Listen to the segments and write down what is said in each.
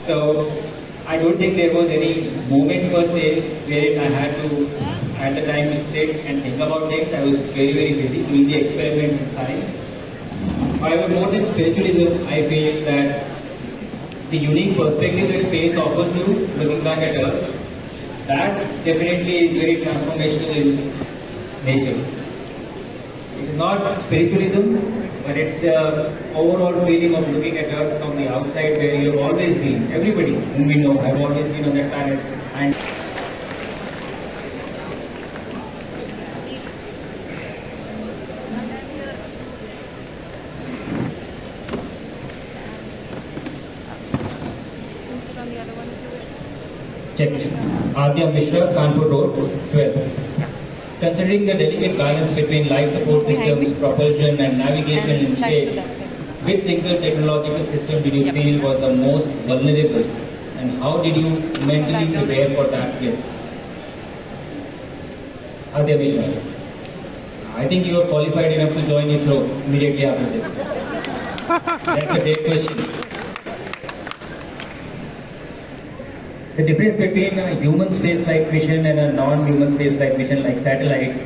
So I don't think there was any moment per se wherein I had to, at the time, to sit and think about things. I was very, very busy doing the experiment in science. However, more than spiritualism, I feel that the unique perspective that space offers you, looking back at Earth, that definitely is very transformational in nature. It is not spiritualism, but it's the overall feeling of looking at Earth from the outside, where you've always been. Everybody whom we know have always been on that planet. And check. Adya Mishra, Kanpur Road, 12. Considering the delicate balance between life support systems, propulsion and navigation in space, which single technological system did you feel was the most vulnerable, and how did you mentally prepare for that risk? Adya Mishra, I think you are qualified enough to join ISRO immediately after this. That's a great question. The difference between a human spaceflight mission and a non-human spaceflight mission like satellites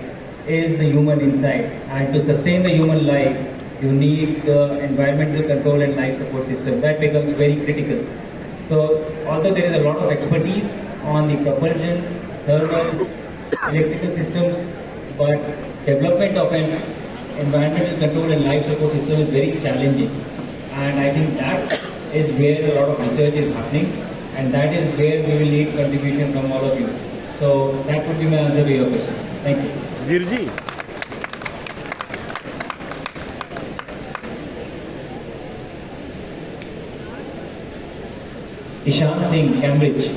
is the human inside. And to sustain the human life, you need the environmental control and life support system. That becomes very critical. So, although there is a lot of expertise on the propulsion, thermal, electrical systems, but development of an environmental control and life support system is very challenging. And I think that is where a lot of research is happening. And that is where we will need contribution from all of you. So that would be my answer to your question. Thank you. Virji. Ishan Singh, Cambridge.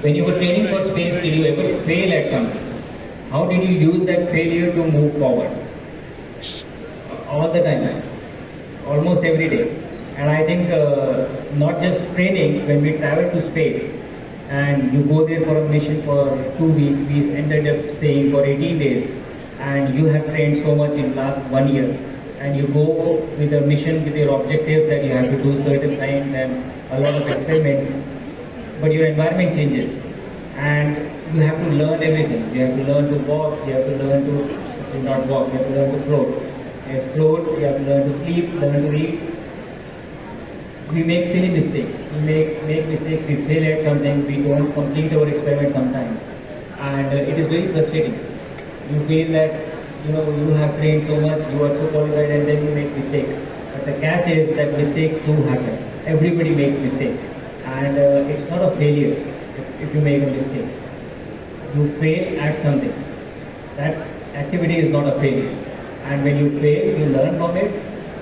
When you were training for space, did you ever fail at something? How did you use that failure to move forward? All the time. Almost every day. And I think not just training, when we travel to space and you go there for a mission for 2 weeks, we ended up staying for 18 days, and you have trained so much in last 1 year, and you go with a mission with your objectives that you have to do certain science and a lot of experiment, but your environment changes and you have to learn everything. You have to learn to walk, you have to learn to not walk, you have to learn to float. You have to float, you have to learn to sleep, learn to read. We make silly mistakes. We make mistakes, we fail at something, we don't complete our experiment sometimes. And it is very frustrating. You feel that you have trained so much, you are so qualified, and then you make mistakes. But the catch is that mistakes do happen. Everybody makes mistakes. And it's not a failure if you make a mistake. You fail at something. That activity is not a failure. And when you fail, you learn from it.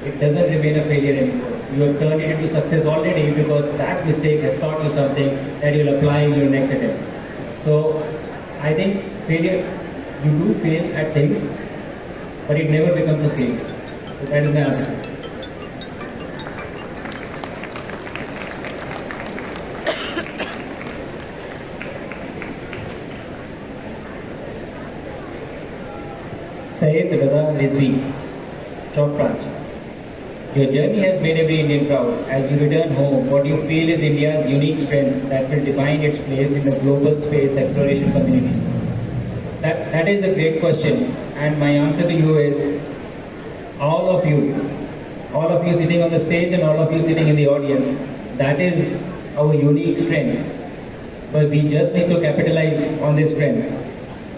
It doesn't remain a failure anymore. You have turned it into success already, because that mistake has taught you something that you'll apply in your next attempt. So I think failure, you do fail at things, but it never becomes a failure. So that is my answer. Syed Raza Rizvi, Chowk Branch. Your journey has made every Indian proud. As you return home, what do you feel is India's unique strength that will define its place in the global space exploration community? That is a great question, and my answer to you is all of you sitting on the stage and all of you sitting in the audience. That is our unique strength, but we just need to capitalize on this strength.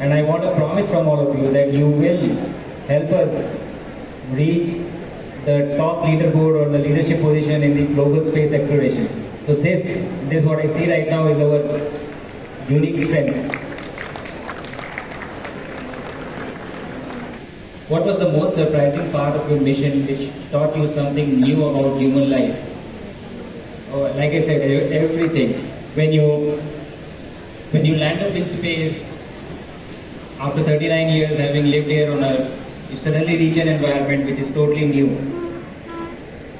And I want a promise from all of you that you will help us reach the top leaderboard or the leadership position in the global space exploration. So this what I see right now is our unique strength. What was the most surprising part of your mission which taught you something new about human life? Oh, like I said, everything. When you land up in space, after 39 years having lived here on Earth, you suddenly reach an environment which is totally new.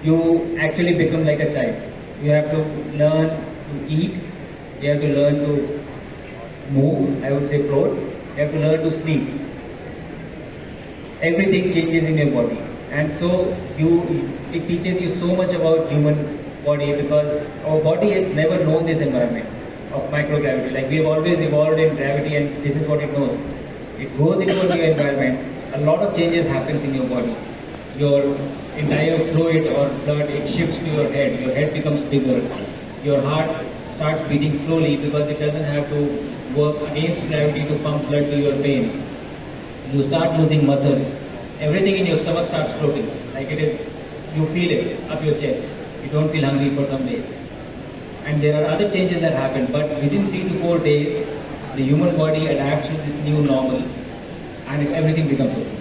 You actually become like a child. You have to learn to eat, you have to learn to move, I would say float, you have to learn to sleep. Everything changes in your body. And so it teaches you so much about human body, because our body has never known this environment of microgravity. Like, we have always evolved in gravity, and this is what it knows. It goes into a new environment, a lot of changes happens in your body. Your entire fluid or blood, it shifts to your head becomes bigger, your heart starts beating slowly because it doesn't have to work against gravity to pump blood to your vein. You start losing muscle, everything in your stomach starts floating, like it is, you feel it up your chest, you don't feel hungry for some days. And there are other changes that happen, but within 3 to 4 days, the human body adapts to this new normal and everything becomes okay.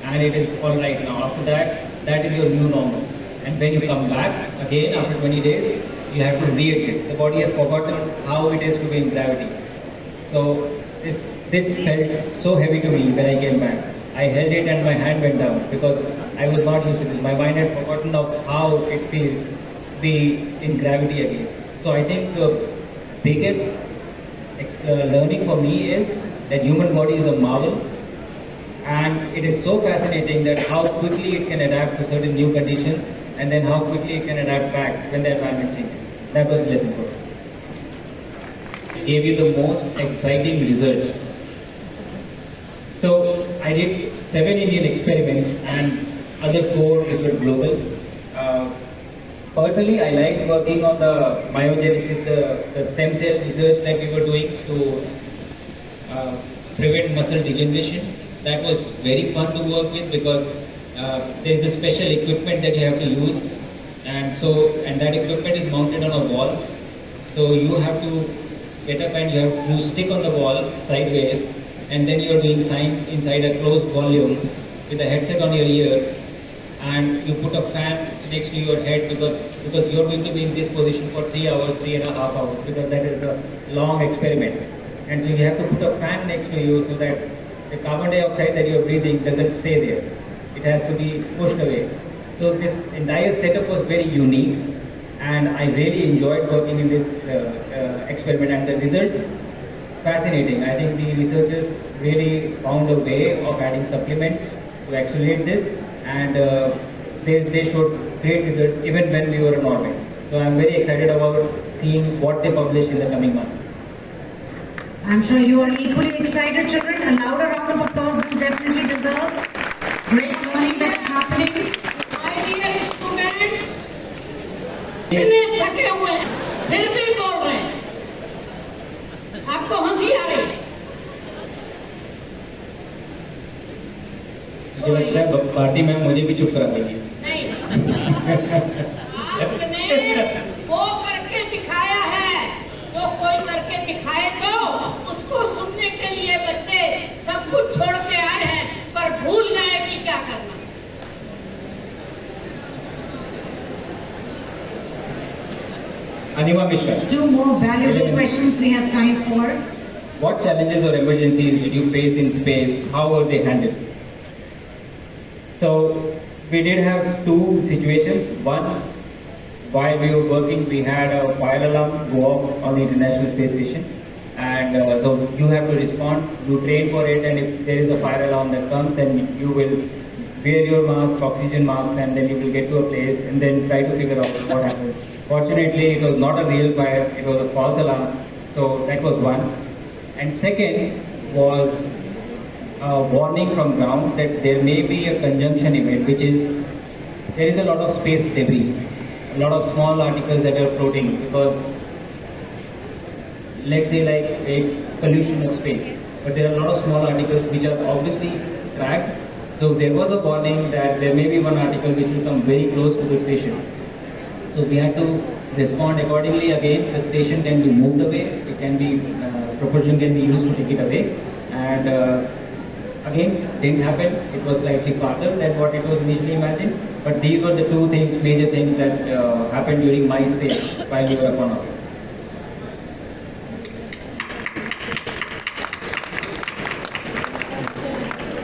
And it is all right now. After that, that is your new normal. And when you come back again after 20 days, you have to readjust. The body has forgotten how it is to be in gravity. So this felt so heavy to me when I came back. I held it and my hand went down because I was not used to this. My mind had forgotten of how it feels to be in gravity again. So I think the biggest learning for me is that human body is a marvel, and it is so fascinating that how quickly it can adapt to certain new conditions, and then how quickly it can adapt back when the environment changes. That was the lesson for me. Gave you the most exciting results. So I did 7 Indian experiments and other 4 which were global. Personally, I liked working on the myogenesis, the stem cell research that we were doing to prevent muscle degeneration. That was very fun to work with because there is a special equipment that you have to use, and that equipment is mounted on a wall. So you have to get up and you stick on the wall sideways, and then you are doing science inside a closed volume with a headset on your ear, and you put a fan next to your head because you are going to be in this position for 3 hours, 3.5 hours, because that is a long experiment. And so you have to put a fan next to you so that the carbon dioxide that you are breathing doesn't stay there. It has to be pushed away. So this entire setup was very unique, and I really enjoyed working in this experiment, and the results fascinating. I think the researchers really found a way of adding supplements to accelerate this, and they showed great results even when we were in orbit. So I'm very excited about seeing what they publish in the coming months. I'm sure you are equally excited, children. A louder round of applause. This definitely deserves. Great learning that is happening. My dear students, इतने थके हुए हैं, फिर भी बोल रहे हैं। आपको हंसी आ रही है? मुझे लगता है पार्टी में मुझे भी चुप करा देगी। नहीं, आपने वो करके दिखाया है, जो कोई करके दिखाए तो उसको सुनने के लिए बच्चे सब कुछ छोड़ के आए हैं, पर भूल गए कि क्या करना। Anima Mishra. 2 more valuable questions we have time for. What challenges or emergencies did you face in space? How were they handled? So we did have 2 situations. One, while we were working, we had a fire alarm go off on the International Space Station, and so you have to respond. You train for it, and if there is a fire alarm that comes, then you will wear your mask, oxygen mask, and then you will get to a place and then try to figure out what happens. Fortunately, it was not a real fire; it was a false alarm. So that was one. And second was a warning from ground that there may be a conjunction event, which is there is a lot of space debris, a lot of small articles that are floating because, let's say, like it's pollution of space, but there are a lot of small articles which are obviously tracked. So there was a warning that there may be one article which will come very close to the station. So we had to respond accordingly. Again, the station can be moved away. It can be propulsion can be used to take it away, and again, didn't happen. It was slightly farther than what it was initially imagined. But these were the 2 things, major things that happened during my stay while we were upon orbit.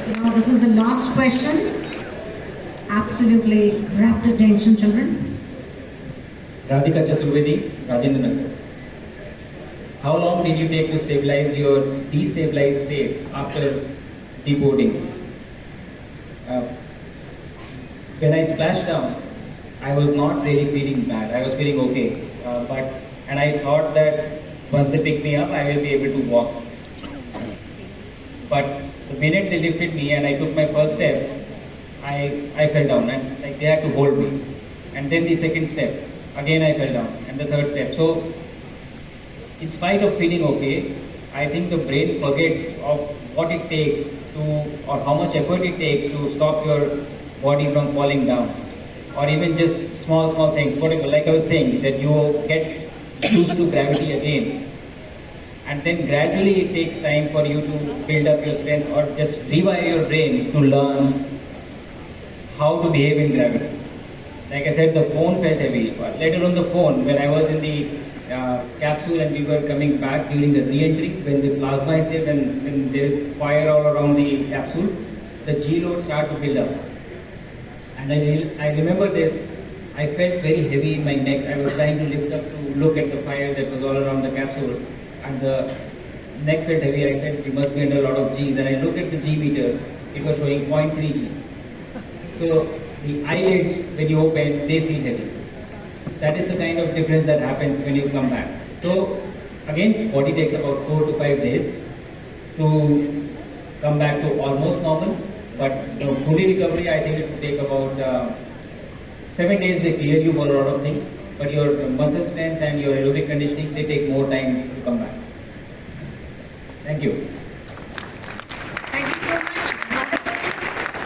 So now this is the last question. Absolutely rapt attention, children. Radhika Chaturvedi, Rajendra Nagar. How long did you take to stabilize your destabilized state after deboarding? when I splashed down, I was not really feeling bad. I was feeling okay. And I thought that once they pick me up, I will be able to walk. But the minute they lifted me and I took my first step, I fell down and like they had to hold me. And then the second step, again I fell down, and the third step. So, in spite of feeling okay, I think the brain forgets of what it takes to, or how much effort it takes to stop your body from falling down, or even just small things. Whatever, like I was saying, that you get used to gravity again, and then gradually it takes time for you to build up your strength, or just rewire your brain to learn how to behave in gravity. Like I said, the phone felt heavy. But later on the phone, when I was in the capsule and we were coming back during the re-entry, when the plasma is there, when there is fire all around the capsule, the G load started to build up. And I remember this, I felt very heavy in my neck. I was trying to lift up to look at the fire that was all around the capsule, and the neck felt heavy. I said, we must be under a lot of G's. And I looked at the G meter, it was showing 0.3 G. So the eyelids, when you open, they feel heavy. That is the kind of difference that happens when you come back. So again, body takes about 4 to 5 days to come back to almost normal. But fully recovery, I think it will take about 7 days. They clear you for a lot of things. But your muscle strength and your aerobic conditioning, they take more time to come back. Thank you. Thank you so much.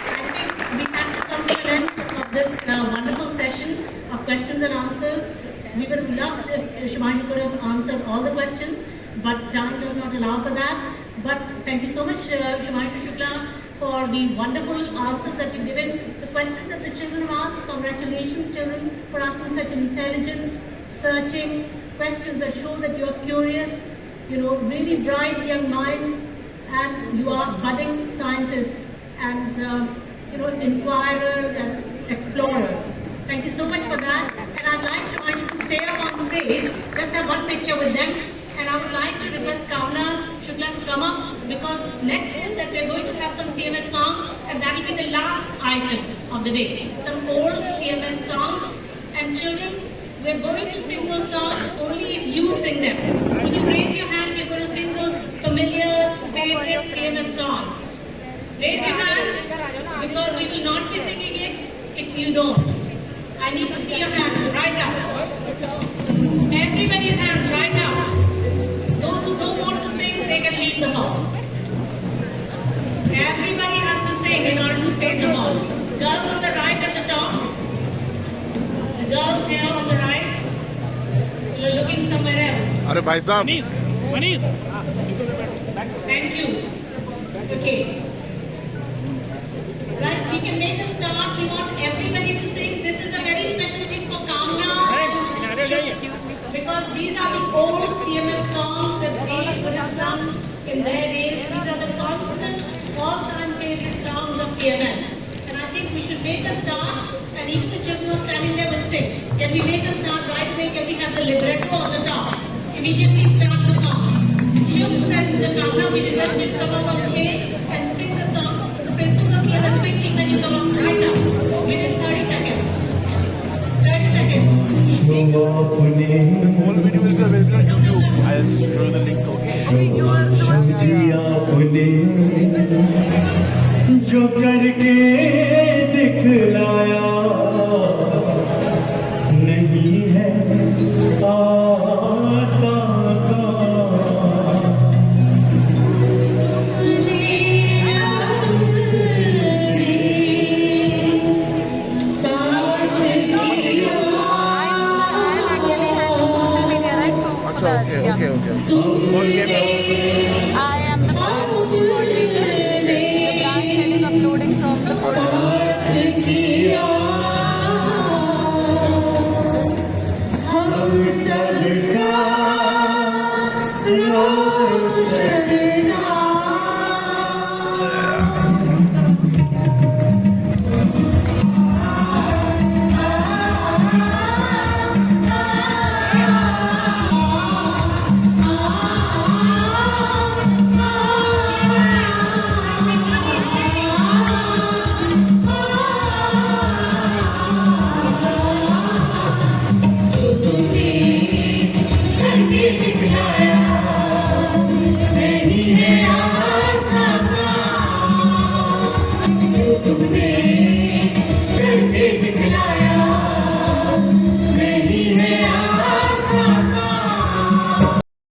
I think we have to come to an end of this wonderful session of questions and answers. We would have loved if Shubhanshu could have answered all the questions, but time does not allow for that. But thank you so much, Shubhanshu Shukla, for the wonderful answers that you've given. The questions that the children have asked, congratulations children for asking such intelligent, searching questions that show that you're curious, really bright young minds, and you are budding scientists and inquirers and explorers. Thank you so much for that. And I'd like Shubhanshu to stay up on stage, just have one picture with them. And I would like to request Kamna Shukla to come up, because next is that we're going to have some CMS songs, and that will be the last item of the day. Some old CMS songs. And children, we're going to sing those songs only if you sing them. Will you raise your hand if you're going to sing those familiar, favorite CMS songs? Raise your hand, because we will not be singing it if you don't. I need to see your hands right up. Everybody's hands right up. Those who don't want to sing, they can leave the hall. Everybody has to sing in order to stay in the hall. Girls on the right at the top. The girls here on the right. You're looking somewhere else. अरे भाई साहब Manish. Thank you. Okay. Right, we can make a start. We want everybody to sing. This is a very special thing for Kamna and Shukla, because these are the old CMS songs that they would have sung in their days. These are the constant, all-time favorite songs of CMS. And I think we should make a start, and even the children who are standing there will sing. Can we make a start right away? Can we have the libretto on the top? Immediately start the songs. Shukla and Kamna, we request you to come up on stage and sing the song. The principals of CMS, quickly, can you come up right up within 30 seconds? 30 seconds. whole video will be available on YouTube. I'll show the link. Okay, you are जो करके दिखलाया नहीं है आसान का अच्छा, okay.